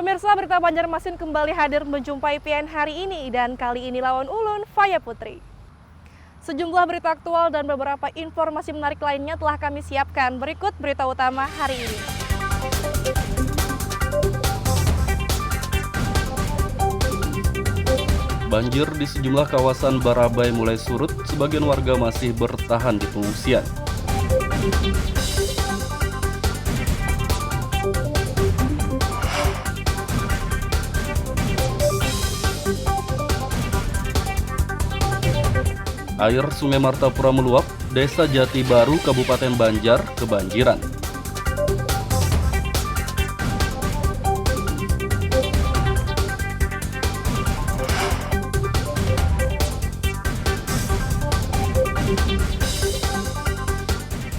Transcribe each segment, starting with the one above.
Pemirsa, berita Banjarmasin kembali hadir menjumpai Pian hari ini dan kali ini lawan ulun Faya Putri. Sejumlah berita aktual dan beberapa informasi menarik lainnya telah kami siapkan. Berikut berita utama hari ini. Banjir di sejumlah kawasan Barabai mulai surut, sebagian warga masih bertahan di pengungsian. Air Sungai Martapura meluap, Desa Jati Baru, Kabupaten Banjar, kebanjiran.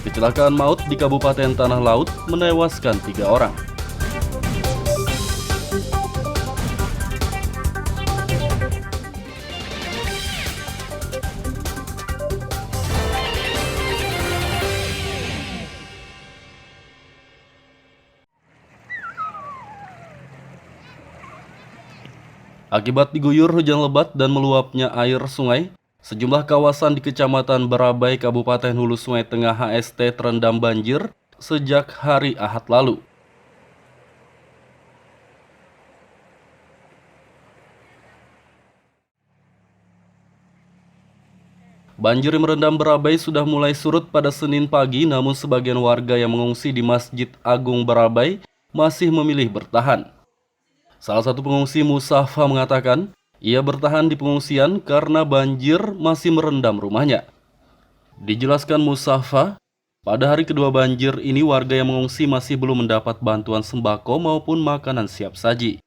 Kecelakaan maut di Kabupaten Tanah Laut menewaskan 3 orang. Akibat diguyur hujan lebat dan meluapnya air sungai, sejumlah kawasan di Kecamatan Barabai, Kabupaten Hulu Sungai Tengah HST terendam banjir sejak hari Ahad lalu. Banjir yang merendam Barabai sudah mulai surut pada Senin pagi, namun sebagian warga yang mengungsi di Masjid Agung Barabai masih memilih bertahan. Salah satu pengungsi, Musafa, mengatakan ia bertahan di pengungsian karena banjir masih merendam rumahnya. Dijelaskan Musafa, pada hari kedua banjir ini warga yang mengungsi masih belum mendapat bantuan sembako maupun makanan siap saji.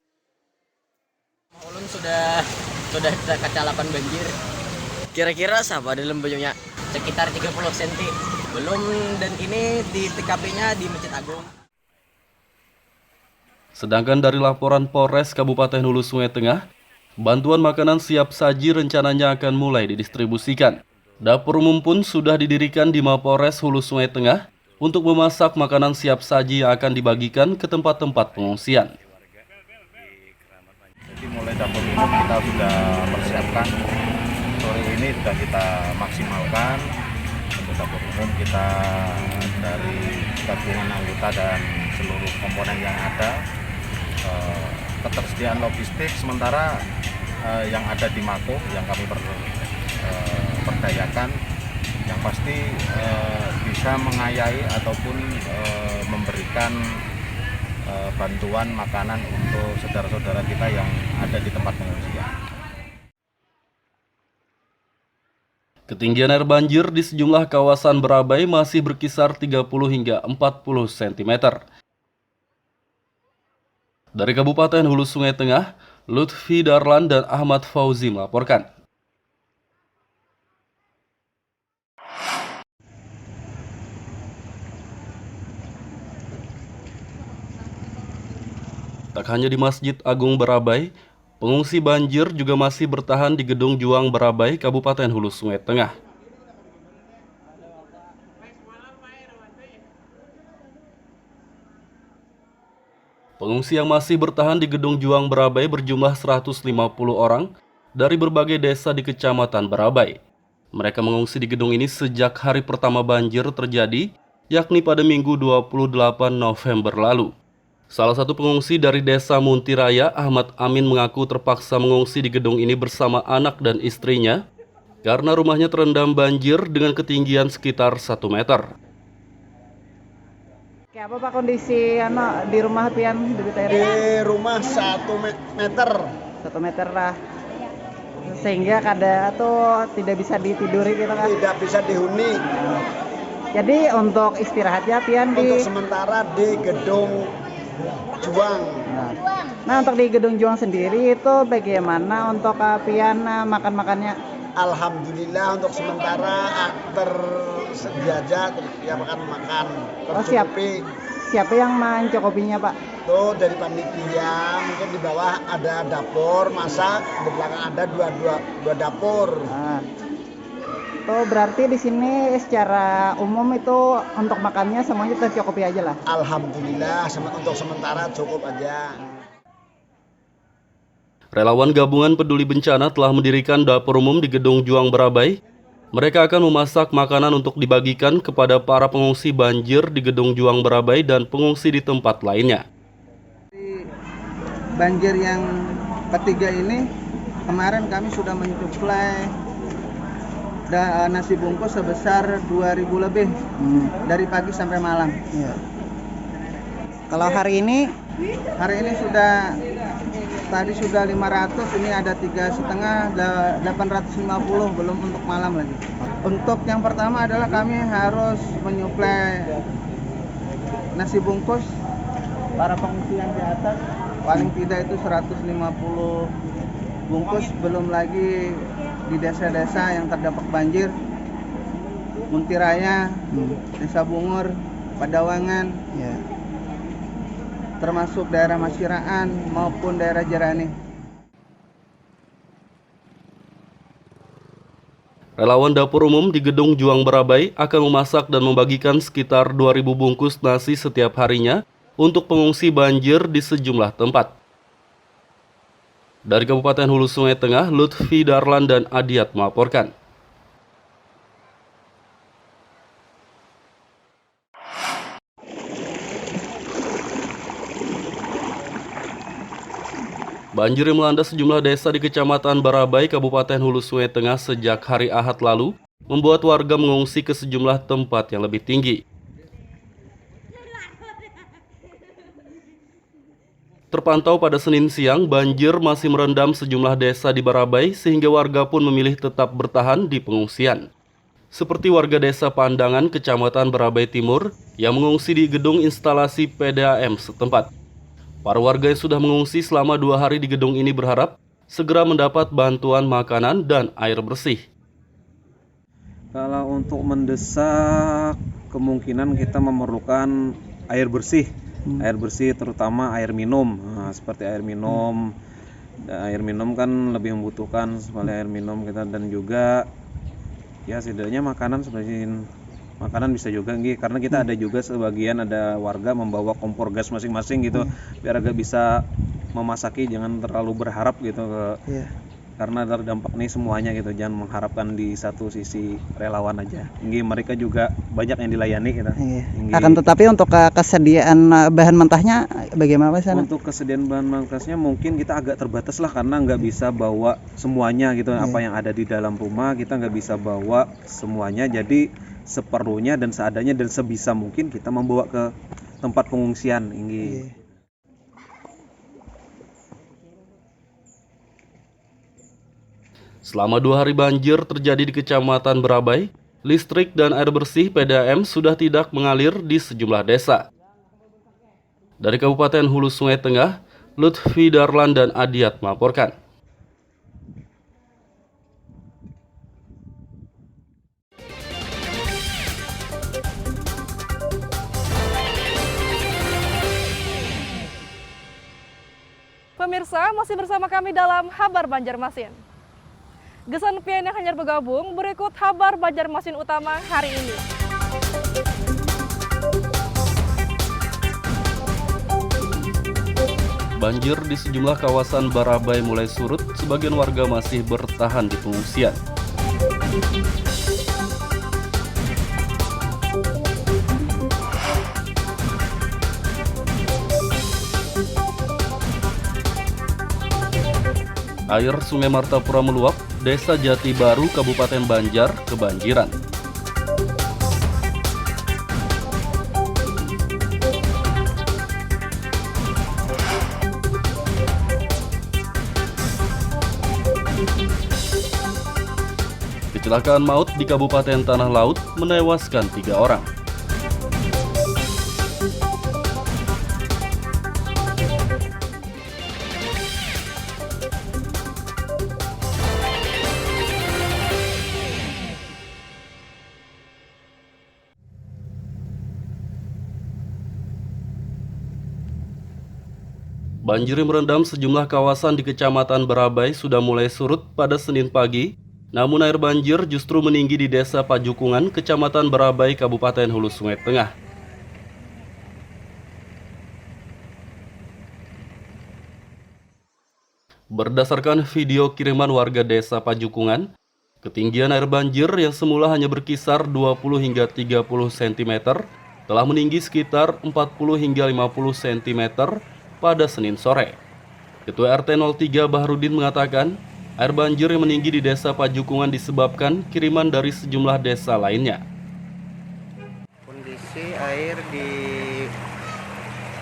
Ulun sudah kecalapan banjir. Kira-kira siapa dalam bajunya? Sekitar 30 cm. Belum, dan ini di TKP-nya di Masjid Agung. Sedangkan dari laporan Polres Kabupaten Hulu Sungai Tengah, bantuan makanan siap saji rencananya akan mulai didistribusikan. Dapur umum pun sudah didirikan di Mapolres Hulu Sungai Tengah untuk memasak makanan siap saji yang akan dibagikan ke tempat-tempat pengungsian. Jadi mulai dapur umum kita sudah persiapkan. Sore ini sudah kita maksimalkan. Untuk dapur umum kita dari gabungan anggota dan seluruh komponen yang ada. Ketersediaan logistik sementara yang ada di Mako yang kami perdayakan, yang pasti bisa mengayahi ataupun memberikan bantuan makanan untuk saudara-saudara kita yang ada di tempat pengungsian. Ketinggian air banjir di sejumlah kawasan Barabai masih berkisar 30 hingga 40 cm. Dari Kabupaten Hulu Sungai Tengah, Lutfi Darlan dan Ahmad Fauzi melaporkan. Tak hanya di Masjid Agung Barabai, pengungsi banjir juga masih bertahan di Gedung Juang Barabai, Kabupaten Hulu Sungai Tengah. Pengungsi yang masih bertahan di Gedung Juang Barabai berjumlah 150 orang dari berbagai desa di Kecamatan Barabai. Mereka mengungsi di gedung ini sejak hari pertama banjir terjadi, yakni pada Minggu 28 November lalu. Salah satu pengungsi dari Desa Muntiraya, Ahmad Amin, mengaku terpaksa mengungsi di gedung ini bersama anak dan istrinya karena rumahnya terendam banjir dengan ketinggian sekitar 1 meter. Apa Pak kondisi anak di rumah pian di rumah 1 meter. 1 meter lah. Sehingga kada atau tidak bisa ditiduri gitu kan? Tidak bisa dihuni. Jadi untuk istirahatnya pian untuk sementara di Gedung Juang. Nah untuk di Gedung Juang sendiri itu bagaimana untuk pian makan-makannya? Alhamdulillah untuk sementara tersedia aja ya makan. Siapa yang mencukupinya Pak? Tuh dari panitia, mungkin di bawah ada dapur masak, di belakang ada dua dapur. Nah, tuh berarti di sini secara umum itu untuk makannya semuanya tercukupi aja lah. Alhamdulillah untuk sementara cukup aja. Relawan gabungan peduli bencana telah mendirikan dapur umum di Gedung Juang Barabai. Mereka akan memasak makanan untuk dibagikan kepada para pengungsi banjir di Gedung Juang Barabai dan pengungsi di tempat lainnya. Banjir yang ketiga ini, kemarin kami sudah mensuplai nasi bungkus sebesar 2.000 lebih dari pagi sampai malam. Ya. Kalau hari ini tadi sudah 500, ini ada 3,5, 850 belum untuk malam lagi. Untuk yang pertama adalah kami harus menyuplai nasi bungkus para pengungsi yang di atas, paling tidak itu 150 bungkus, belum lagi di desa-desa yang terdampak banjir, Muntiraya, Desa Bungur, Padawangan, ya. termasuk daerah Masiraan maupun daerah Jerani. Relawan dapur umum di Gedung Juang Barabai akan memasak dan membagikan sekitar 2.000 bungkus nasi setiap harinya untuk pengungsi banjir di sejumlah tempat. Dari Kabupaten Hulu Sungai Tengah, Lutfi Darlan dan Adiat melaporkan. Banjir yang melanda sejumlah desa di Kecamatan Barabai, Kabupaten Hulu Sungai Tengah sejak hari Ahad lalu membuat warga mengungsi ke sejumlah tempat yang lebih tinggi. Terpantau pada Senin siang, banjir masih merendam sejumlah desa di Barabai sehingga warga pun memilih tetap bertahan di pengungsian. Seperti warga desa Pandangan, Kecamatan Barabai Timur yang mengungsi di gedung instalasi PDAM setempat. Para warga yang sudah mengungsi selama 2 hari di gedung ini berharap segera mendapat bantuan makanan dan air bersih. Kalau untuk mendesak, kemungkinan kita memerlukan air bersih. Air bersih terutama air minum. Nah, seperti air minum. Air minum kan lebih membutuhkan sebagai air minum kita, dan juga ya setidaknya makanan seperti makanan bisa juga karena kita ada juga sebagian ada warga membawa kompor gas masing-masing gitu, biar agak bisa memasaki, jangan terlalu berharap gitu karena terdampak nih semuanya gitu, jangan mengharapkan di satu sisi relawan aja. Mereka juga banyak yang dilayani gitu. Akan tetapi untuk kesediaan bahan mentahnya bagaimana Pak sana? Untuk kesediaan bahan mentahnya mungkin kita agak terbatas lah, karena nggak bisa bawa semuanya gitu. Apa yang ada di dalam rumah kita nggak bisa bawa semuanya, jadi seperlunya dan seadanya dan sebisa mungkin kita membawa ke tempat pengungsian. Selama 2 hari banjir terjadi di Kecamatan Barabai, listrik dan air bersih PDAM sudah tidak mengalir di sejumlah desa. Dari Kabupaten Hulu Sungai Tengah, Lutfi Darlan dan Adiat melaporkan. Pemirsa, masih bersama kami dalam Habar Banjarmasin. Gesan pian yang hanyar bergabung, berikut Habar Banjarmasin utama hari ini. Banjir di sejumlah kawasan Barabai mulai surut, sebagian warga masih bertahan di pengungsian. Air Sungai Martapura meluap, Desa Jati Baru, Kabupaten Banjar, kebanjiran. Kecelakaan maut di Kabupaten Tanah Laut menewaskan 3 orang. Banjir yang merendam sejumlah kawasan di Kecamatan Barabai sudah mulai surut pada Senin pagi, namun air banjir justru meninggi di Desa Pajukungan, Kecamatan Barabai, Kabupaten Hulu Sungai Tengah. Berdasarkan video kiriman warga desa Pajukungan, ketinggian air banjir yang semula hanya berkisar 20 hingga 30 cm telah meninggi sekitar 40 hingga 50 cm pada Senin sore. Ketua RT 03 Bahrudin mengatakan, air banjir yang meninggi di desa Pajukungan disebabkan kiriman dari sejumlah desa lainnya. Kondisi air di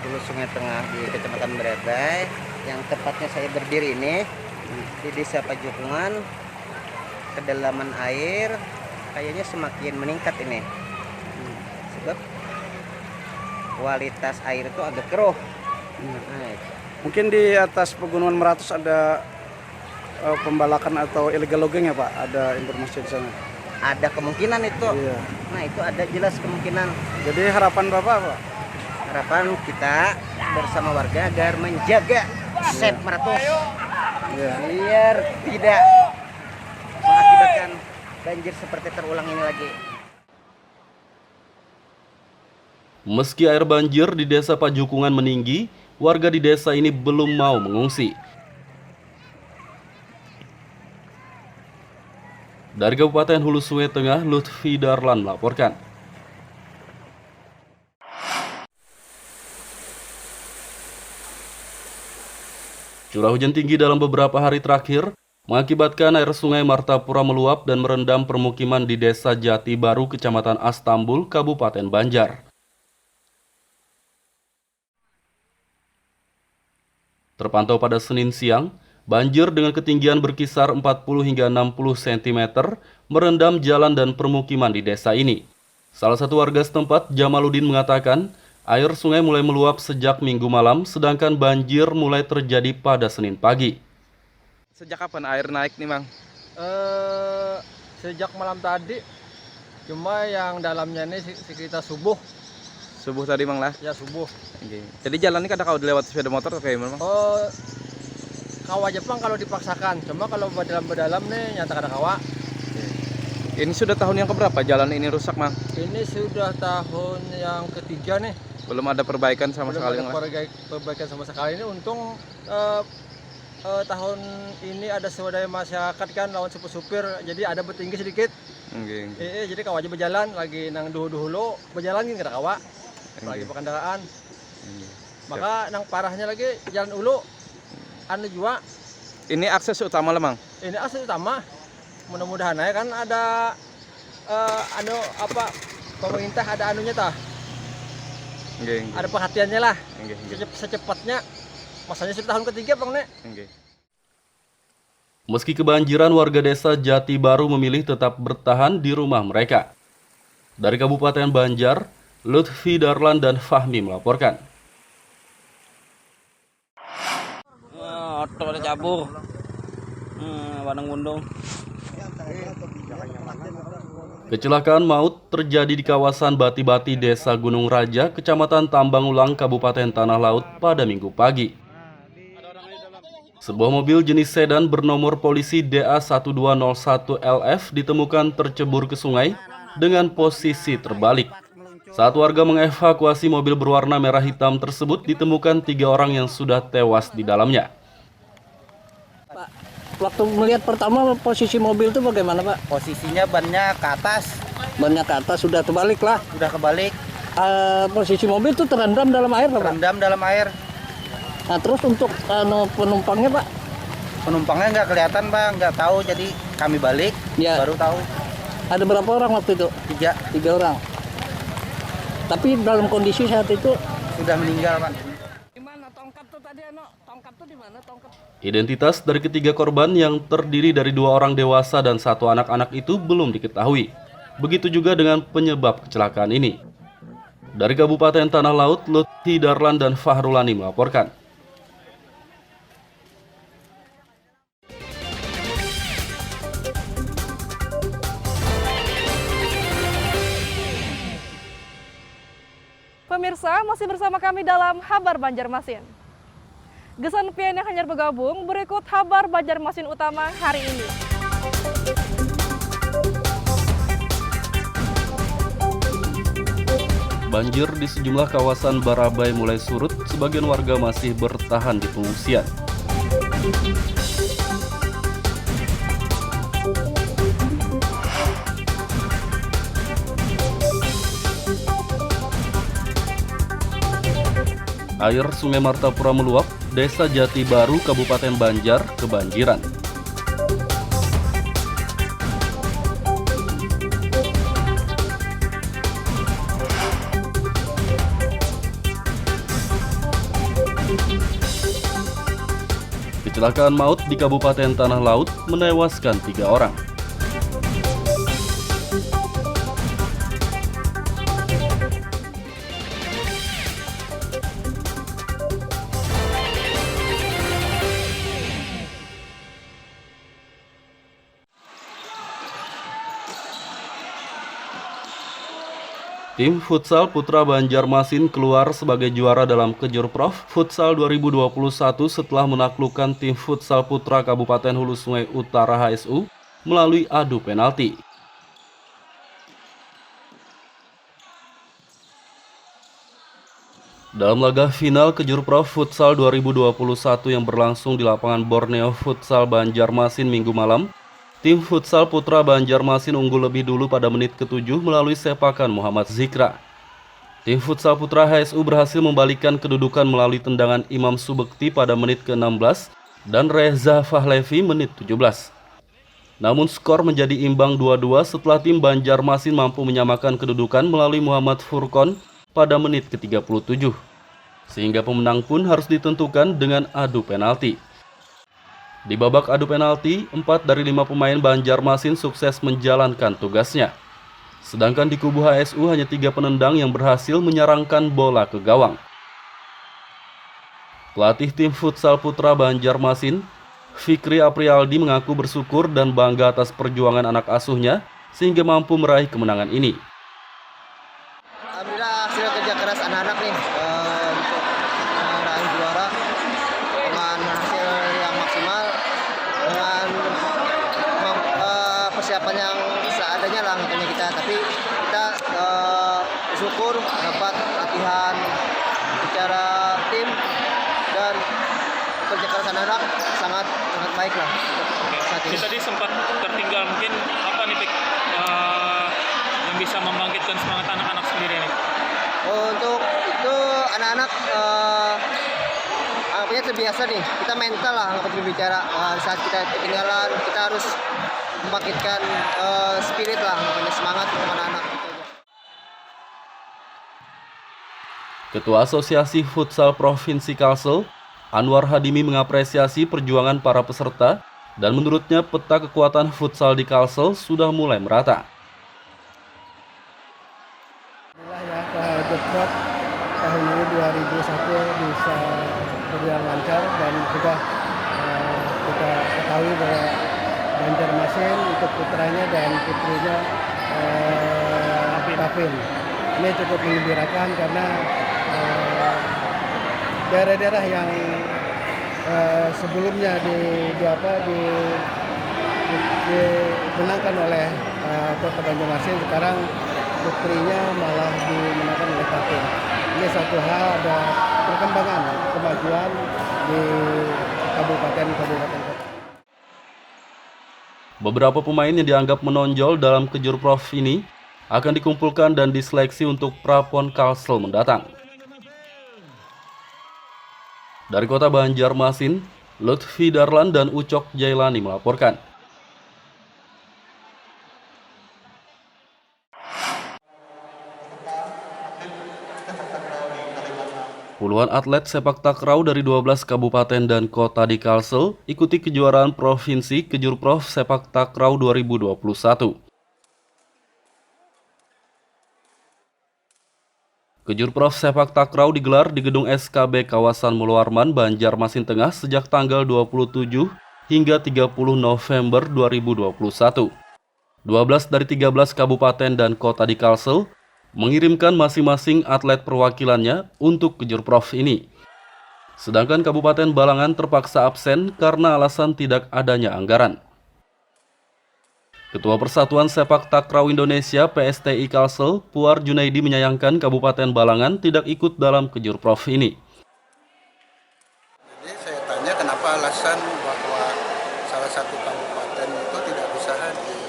hulu Sungai Tengah di Kecamatan Barabai, yang tepatnya saya berdiri ini di desa Pajukungan, kedalaman air kayaknya semakin meningkat ini, sebab kualitas air itu agak keruh. Mungkin di atas pegunungan Meratus ada pembalakan atau illegal logging ya Pak? Ada informasi di sana? Ada kemungkinan itu. Iya. Nah itu ada jelas kemungkinan. Jadi harapan Bapak apa? Harapan kita bersama warga agar menjaga Sep Meratus, biar tidak mengakibatkan banjir seperti terulang ini lagi. Meski air banjir di desa Pajukungan meninggi, warga di desa ini belum mau mengungsi. Dari Kabupaten Hulu Sungai Tengah, Lutfi Darlan melaporkan. Curah hujan tinggi dalam beberapa hari terakhir mengakibatkan air sungai Martapura meluap dan merendam permukiman di desa Jati Baru, Kecamatan Astambul, Kabupaten Banjar. Terpantau pada Senin siang, banjir dengan ketinggian berkisar 40 hingga 60 cm merendam jalan dan permukiman di desa ini. Salah satu warga setempat, Jamaluddin, mengatakan air sungai mulai meluap sejak Minggu malam, sedangkan banjir mulai terjadi pada Senin pagi. Sejak kapan air naik nih, Mang? Sejak malam tadi, cuma yang dalamnya ini sekitar subuh. Subuh tadi, Mang lah? Ya, subuh. Okay. Jadi jalan ini kadang kalau dilewat sepeda motor atau kayak gimana, Mang? Kawah Jepang kalau dipaksakan, cuma kalau berdalam nih nyata kada kawah. Ini sudah tahun yang keberapa jalan ini rusak, Mang? Ini sudah tahun yang ketiga nih. Belum ada perbaikan sama sekali, Mang? Belum ada perbaikan sama sekali. Ini untung tahun ini ada swadaya masyarakat kan lawan supir-supir, jadi ada bertinggi sedikit. Okay. Jadi kawah aja berjalan lagi nang duhu-duhu berjalan kan kada kawah. Lagi berkendaraan. Maka nang parahnya lagi jalan ulu anu jua. Ini akses utama lah, Mang? Ini akses utama. Mudah-mudahan ya kan ada pemerintah ada anunya tah. Ada perhatiannya lah. Secepatnya. Masanya sudah tahun ketiga, Bang Nek. Meski kebanjiran, warga desa Jati Baru memilih tetap bertahan di rumah mereka. Dari Kabupaten Banjar, Lutfi Darlan dan Fahmi melaporkan. Oto ada cabur. Wadang gundung. Kecelakaan maut terjadi di kawasan Bati-Bati, Desa Gunung Raja, Kecamatan Tambang Ulang, Kabupaten Tanah Laut pada Minggu pagi. Sebuah mobil jenis sedan bernomor polisi DA1201LF ditemukan tercebur ke sungai dengan posisi terbalik. Saat warga mengevakuasi mobil berwarna merah hitam tersebut, ditemukan 3 orang yang sudah tewas di dalamnya. Pak, waktu melihat pertama posisi mobil itu bagaimana, Pak? Posisinya bannya ke atas. Bannya ke atas, sudah terbalik lah. Sudah kebalik. Posisi mobil itu terendam dalam air, Pak? Terendam dalam air. Nah, terus untuk penumpangnya, Pak? Penumpangnya nggak kelihatan, Bang. Nggak tahu, jadi kami balik, ya. Baru tahu. Ada berapa orang waktu itu? 3 orang. Tapi dalam kondisi saat itu sudah meninggal, Pak. Gimana tongkat tuh tadi, tongkat tuh di mana tongkat? Identitas dari ketiga korban yang terdiri dari 2 orang dewasa dan 1 anak-anak itu belum diketahui. Begitu juga dengan penyebab kecelakaan ini. Dari Kabupaten Tanah Laut, Lutfi Darlan dan Fahrulani melaporkan. Pemirsa, masih bersama kami dalam Habar Banjarmasin. Gesan pian yang hanyar bergabung, berikut Habar Banjarmasin utama hari ini. Banjir di sejumlah kawasan Barabai mulai surut, sebagian warga masih bertahan di pengungsian. air Sungai Martapura meluap, Desa Jati Baru, Kabupaten Banjar kebanjiran. Kecelakaan maut di Kabupaten Tanah Laut menewaskan 3 orang. Tim Futsal Putra Banjarmasin keluar sebagai juara dalam Kejurprov Futsal 2021 setelah menaklukkan tim Futsal Putra Kabupaten Hulu Sungai Utara HSU melalui adu penalti. Dalam laga final Kejurprov Futsal 2021 yang berlangsung di lapangan Borneo Futsal Banjarmasin Minggu malam, tim Futsal Putra Banjarmasin unggul lebih dulu pada menit ke-7 melalui sepakan Muhammad Zikra. Tim Futsal Putra HSU berhasil membalikkan kedudukan melalui tendangan Imam Subekti pada menit ke-16 dan Reza Fahlevi menit 17. Namun skor menjadi imbang 2-2 setelah tim Banjarmasin mampu menyamakan kedudukan melalui Muhammad Furkon pada menit ke-37. Sehingga pemenang pun harus ditentukan dengan adu penalti. Di babak adu penalti, 4 dari 5 pemain Banjarmasin sukses menjalankan tugasnya. Sedangkan di kubu HSU hanya 3 penendang yang berhasil menyarangkan bola ke gawang. Pelatih tim Futsal Putra Banjarmasin, Fikri Aprialdi mengaku bersyukur dan bangga atas perjuangan anak asuhnya sehingga mampu meraih kemenangan ini. Alhamdulillah hasil kerja keras anak-anak nih untuk meraih juara dengan hasil yang maksimal, dengan persiapan yang seadanya lah makanya kita, tapi kita bersyukur dapat latihan secara tim dan kerja keras anak-anak sangat baik lah saat ini. Tadi sempat tertinggal, mungkin apa nih Pik yang bisa membangkitkan semangat anak-anak sendiri nih? Untuk itu anak-anak anggapnya terbiasa nih, kita mental lah anggapnya berbicara. Saat kita ketinggalan, kita harus membangkitkan spirit lah, semangat untuk anak-anak. Ketua Asosiasi Futsal Provinsi Kalsel, Anwar Hadimi mengapresiasi perjuangan para peserta dan menurutnya peta kekuatan futsal di Kalsel sudah mulai merata. Kejurprov tahun ini 2021 bisa berjalan lancar dan sudah kita ketahui bahwa Banjarmasin untuk putranya dan putrinya Tapin. Ini cukup menggembirakan karena daerah-daerah yang sebelumnya dimenangkan oleh Kota Banjarmasin, sekarang putrinya malah dimenangkan oleh Tapin. Ini satu hal, ada perkembangan, kemajuan di kabupaten kota. Beberapa pemain yang dianggap menonjol dalam Kejurprov ini akan dikumpulkan dan diseleksi untuk Prapon Kalsel mendatang. Dari Kota Banjarmasin, Lutfi Darlan dan Ucok Jailani melaporkan. Puluhan atlet sepak takraw dari 12 kabupaten dan kota di Kalsel ikuti kejuaraan provinsi Kejurprov Sepak Takraw 2021. Kejurprov Sepak Takraw digelar di gedung SKB kawasan Muluarman, Banjarmasin Tengah sejak tanggal 27 hingga 30 November 2021. 12 dari 13 kabupaten dan kota di Kalsel mengirimkan masing-masing atlet perwakilannya untuk Kejurprov ini. Sedangkan Kabupaten Balangan terpaksa absen karena alasan tidak adanya anggaran. Ketua Persatuan Sepak Takraw Indonesia PSTI Kalsel, Puar Junaidi menyayangkan Kabupaten Balangan tidak ikut dalam Kejurprov ini. Jadi saya tanya kenapa alasan bahwa salah satu kabupaten itu tidak bisa hadir,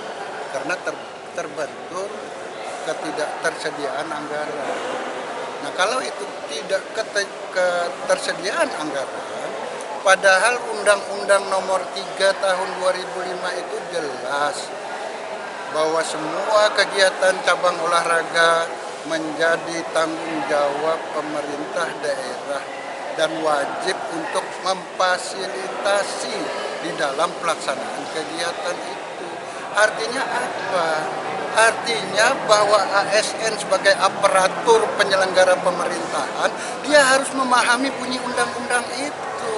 karena terbentur ketidaktersediaan anggaran. Nah, kalau itu tidak ketersediaan anggaran, padahal Undang-Undang Nomor 3 Tahun 2005 itu jelas bahwa semua kegiatan cabang olahraga menjadi tanggung jawab pemerintah daerah dan wajib untuk memfasilitasi di dalam pelaksanaan kegiatan itu. Artinya apa? Artinya bahwa ASN sebagai aparatur penyelenggara pemerintahan, dia harus memahami bunyi undang-undang itu.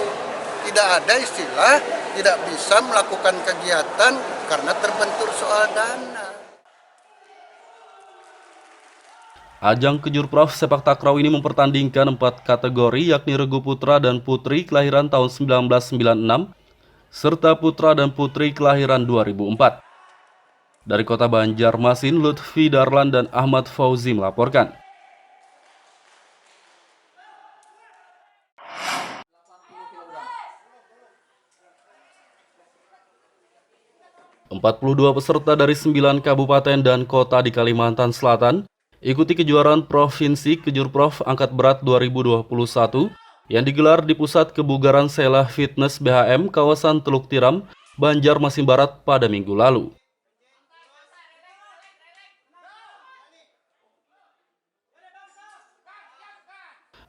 Tidak ada istilah tidak bisa melakukan kegiatan karena terbentur soal dana. Ajang Kejurprov sepak takraw ini mempertandingkan 4 kategori, yakni regu putra dan putri kelahiran tahun 1996, serta putra dan putri kelahiran 2004. Dari kota Banjarmasin, Lutfi Darlan dan Ahmad Fauzi melaporkan. ...42 peserta dari 9 kabupaten dan kota di Kalimantan Selatan ikuti kejuaraan Provinsi Kejurprov Angkat Berat 2021 yang digelar di Pusat Kebugaran Sela Fitness BHM kawasan Teluk Tiram, Banjarmasin Barat pada Minggu lalu.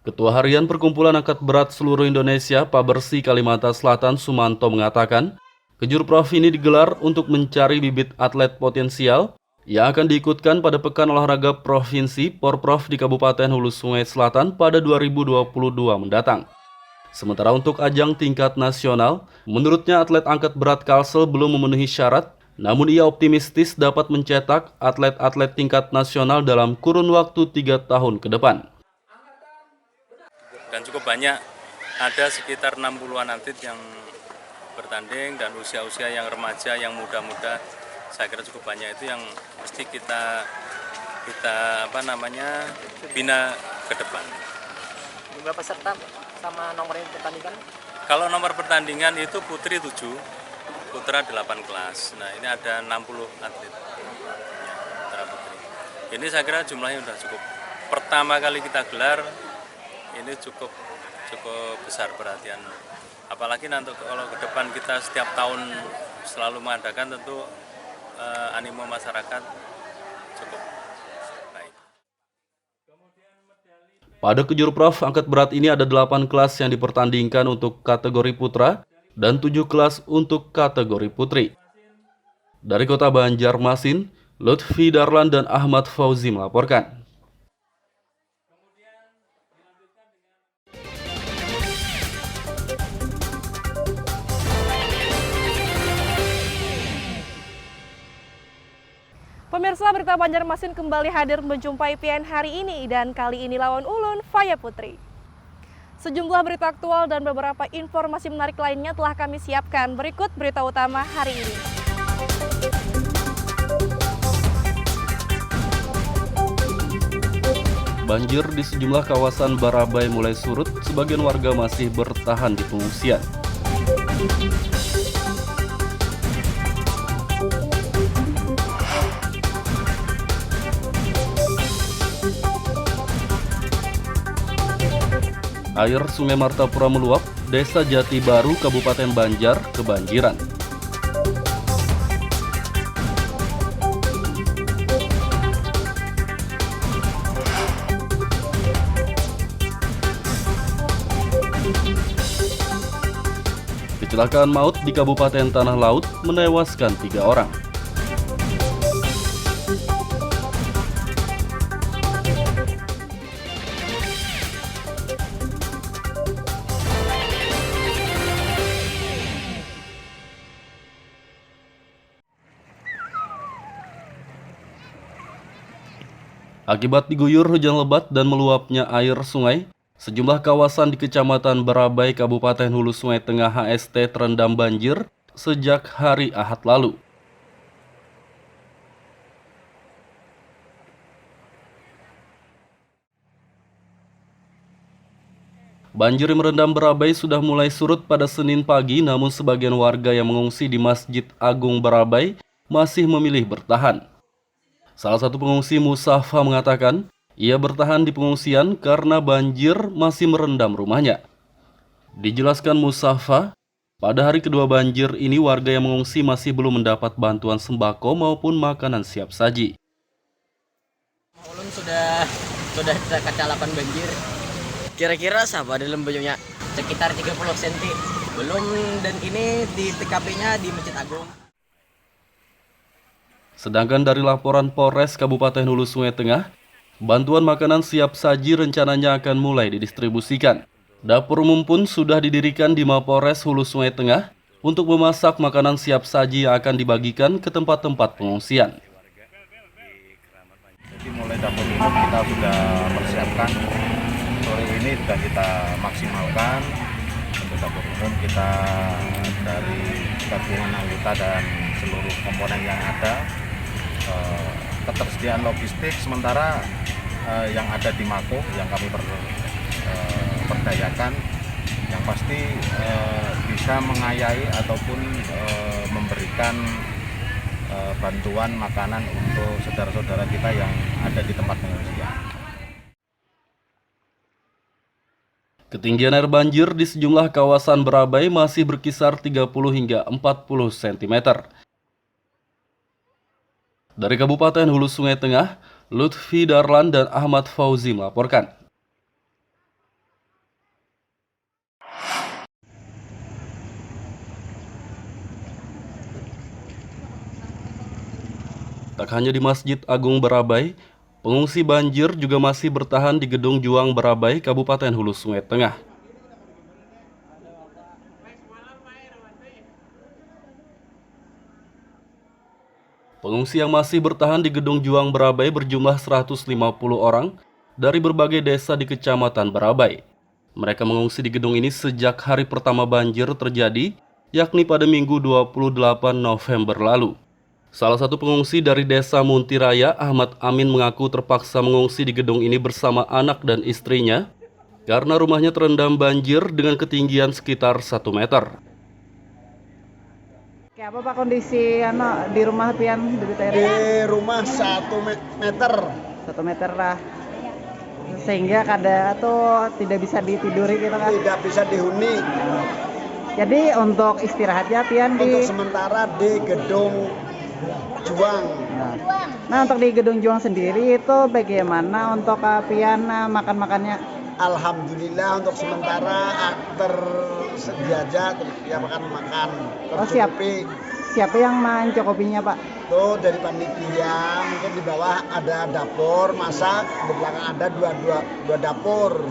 Ketua Harian Perkumpulan Angkat Berat Seluruh Indonesia Pabersi Kalimantan Selatan Sumanto mengatakan, Kejurprov ini digelar untuk mencari bibit atlet potensial yang akan diikutkan pada Pekan Olahraga Provinsi Porprov di Kabupaten Hulu Sungai Selatan pada 2022 mendatang. Sementara untuk ajang tingkat nasional, menurutnya atlet angkat berat Kalsel belum memenuhi syarat, namun ia optimistis dapat mencetak atlet-atlet tingkat nasional dalam kurun waktu 3 tahun ke depan. Dan cukup banyak, ada sekitar 60-an atlet yang bertanding dan usia-usia yang remaja, yang muda-muda, saya kira cukup banyak itu yang mesti kita bina ke depan. Jumlah peserta sama nomor yang pertandingan? Kalau nomor pertandingan itu putri 7, putra 8 kelas. Nah, ini ada 60 atlet. Ya, putra putri. Ini saya kira jumlahnya sudah cukup. Pertama kali kita gelar ini cukup besar perhatian. Apalagi nanti kalau ke depan kita setiap tahun selalu mengadakan, tentu animo masyarakat cukup baik. Pada Kejurprov angkat berat ini ada 8 kelas yang dipertandingkan untuk kategori putra dan 7 kelas untuk kategori putri. Dari kota Banjarmasin, Lutfi Darlan dan Ahmad Fauzi melaporkan. Pemirsa, berita Banjarmasin kembali hadir menjumpai PN hari ini dan kali ini lawan ulun Faya Putri. Sejumlah berita aktual dan beberapa informasi menarik lainnya telah kami siapkan. Berikut berita utama hari ini. Banjir di sejumlah kawasan Barabai mulai surut, sebagian warga masih bertahan di pengungsian. Air Sungai Martapura meluap, Desa Jati Baru, Kabupaten Banjar, kebanjiran. Kecelakaan maut di Kabupaten Tanah Laut menewaskan 3 orang. Akibat diguyur hujan lebat dan meluapnya air sungai, sejumlah kawasan di Kecamatan Barabai, Kabupaten Hulu Sungai Tengah HST terendam banjir sejak hari Ahad lalu. Banjir yang merendam Barabai sudah mulai surut pada Senin pagi, namun sebagian warga yang mengungsi di Masjid Agung Barabai masih memilih bertahan. Salah satu pengungsi Musafa mengatakan, Ia bertahan di pengungsian karena banjir masih merendam rumahnya. Dijelaskan Musafa, pada hari kedua banjir ini warga yang mengungsi masih belum mendapat bantuan sembako maupun makanan siap saji. Ulun sudah kecalapan banjir. Kira-kira sahabat dalam bajunya sekitar 30 cm. Belum, dan ini di TKP-nya di Masjid Agung. Sedangkan dari laporan Polres Kabupaten Hulu Sungai Tengah, bantuan makanan siap saji rencananya akan mulai didistribusikan. Dapur umum pun sudah didirikan di Mapolres Hulu Sungai Tengah untuk memasak makanan siap saji yang akan dibagikan ke tempat-tempat pengungsian. Jadi mulai dapur umum kita sudah persiapkan. Sore ini sudah kita maksimalkan. Untuk dapur umum kita dari gabungan anggota dan seluruh komponen yang ada, ketersediaan logistik sementara yang ada di Mako yang kami perdayakan, yang pasti bisa mengayahi ataupun memberikan bantuan makanan untuk saudara-saudara kita yang ada di tempat pengungsian. Ketinggian air banjir di sejumlah kawasan Barabai masih berkisar 30 hingga 40 cm. Dari Kabupaten Hulu Sungai Tengah, Lutfi Darlan dan Ahmad Fauzi melaporkan. Tak hanya di Masjid Agung Barabai, pengungsi banjir juga masih bertahan di Gedung Juang Barabai, Kabupaten Hulu Sungai Tengah. Pengungsi yang masih bertahan di Gedung Juang Barabai berjumlah 150 orang dari berbagai desa di Kecamatan Barabai. Mereka mengungsi di gedung ini sejak hari pertama banjir terjadi, yakni pada Minggu 28 November lalu. Salah satu pengungsi dari Desa Muntiraya, Ahmad Amin, mengaku terpaksa mengungsi di gedung ini bersama anak dan istrinya karena rumahnya terendam banjir dengan ketinggian sekitar 1 meter. Apa Pak kondisi di rumah pian di rumah 1 meter. 1 meter lah. Sehingga kada tuh tidak bisa ditiduri gitu kan. Tidak bisa dihuni. Jadi untuk istirahatnya pian untuk sementara di Gedung Juang. Nah, untuk di Gedung Juang sendiri itu bagaimana untuk pian makan-makannya? Alhamdulillah untuk sementara tersedia aja ya makan. Siapa yang mencukupinya Pak? Tuh dari panitia, mungkin di bawah ada dapur masak, di belakang ada dua dapur.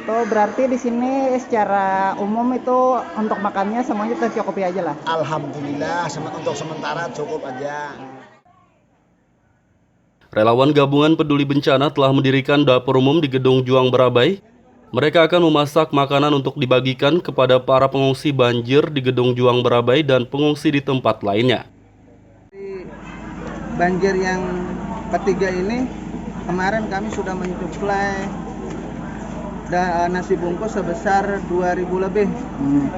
Tuh berarti di sini secara umum itu untuk makannya semuanya tercukupi aja lah. Alhamdulillah untuk sementara cukup aja. Relawan Gabungan Peduli Bencana telah mendirikan dapur umum di Gedung Juang Barabai. Mereka akan memasak makanan untuk dibagikan kepada para pengungsi banjir di Gedung Juang Barabai dan pengungsi di tempat lainnya. Banjir yang ketiga ini, kemarin kami sudah mensuplai nasi bungkus sebesar 2.000 lebih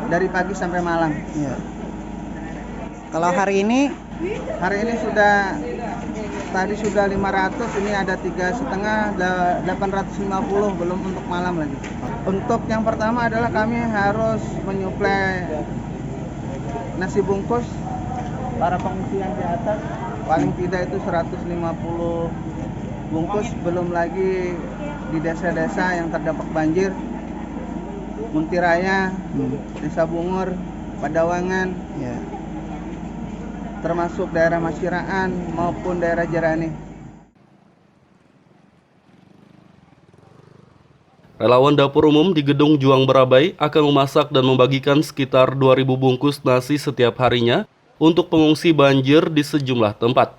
dari pagi sampai malam. Ya. Kalau hari ini tadi sudah 500, ini ada 3,5, 850 belum untuk malam lagi. Untuk yang pertama adalah kami harus menyuplai nasi bungkus para pengungsi yang di atas, paling tidak itu 150 bungkus, belum lagi di desa-desa yang terdampak banjir, Muntiraya, Desa Bungur, Padawangan, termasuk daerah Masyiraan maupun daerah Jerani. Relawan dapur umum di Gedung Juang Barabai akan memasak dan membagikan sekitar 2.000 bungkus nasi setiap harinya untuk pengungsi banjir di sejumlah tempat.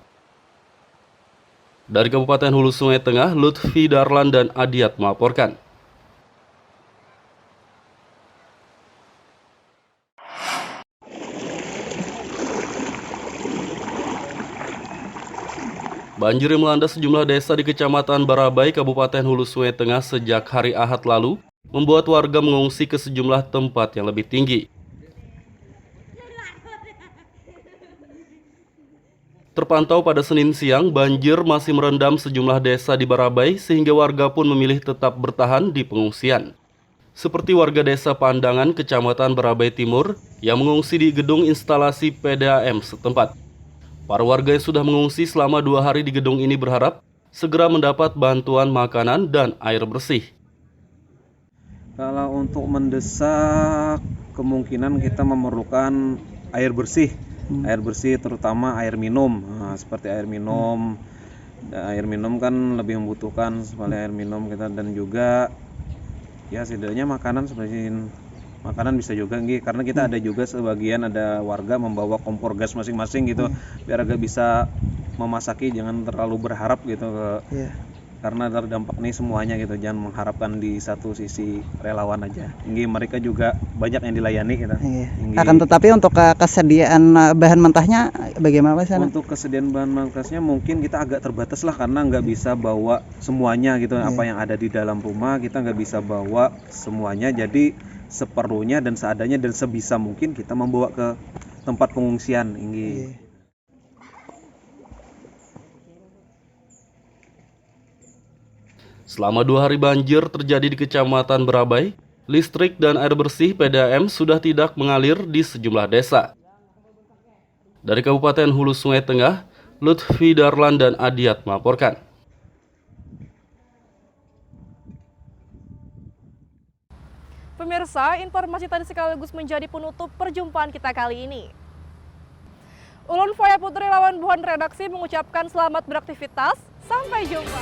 Dari Kabupaten Hulu Sungai Tengah, Lutfi Darlan dan Adiat melaporkan. Banjir yang melanda sejumlah desa di Kecamatan Barabai, Kabupaten Hulu Sungai Tengah sejak hari Ahad lalu membuat warga mengungsi ke sejumlah tempat yang lebih tinggi. Terpantau pada Senin siang, banjir masih merendam sejumlah desa di Barabai sehingga warga pun memilih tetap bertahan di pengungsian. Seperti warga desa Pandangan, Kecamatan Barabai Timur, yang mengungsi di gedung instalasi PDAM setempat. Para warga yang sudah mengungsi selama 2 hari di gedung ini berharap segera mendapat bantuan makanan dan air bersih. Kalau untuk mendesak, kemungkinan kita memerlukan air bersih. Air bersih terutama air minum. Nah, seperti air minum. Air minum kan lebih membutuhkan sebagai air minum kita, dan juga ya setidaknya makanan seperti makanan bisa juga karena kita ada juga sebagian ada warga membawa kompor gas masing-masing gitu, biar agak bisa memasaki, jangan terlalu berharap gitu karena terdampak nih semuanya gitu, jangan mengharapkan di satu sisi relawan aja. Mereka juga banyak yang dilayani gitu. Akan tetapi untuk kesediaan bahan mentahnya bagaimana Pak sana? Untuk kesediaan bahan mentahnya mungkin kita agak terbatas lah, karena nggak bisa bawa semuanya gitu. Apa yang ada di dalam rumah kita nggak bisa bawa semuanya, jadi seperlunya dan seadanya dan sebisa mungkin kita membawa ke tempat pengungsian. Selama 2 hari banjir terjadi di Kecamatan Barabai, listrik dan air bersih PDAM sudah tidak mengalir di sejumlah desa. Dari Kabupaten Hulu Sungai Tengah, Lutfi Darlan dan Adiat melaporkan. Pemirsa, informasi tadi sekaligus menjadi penutup perjumpaan kita kali ini. Ulun Faya Putri lawan Buhan Redaksi mengucapkan selamat beraktivitas. Sampai jumpa.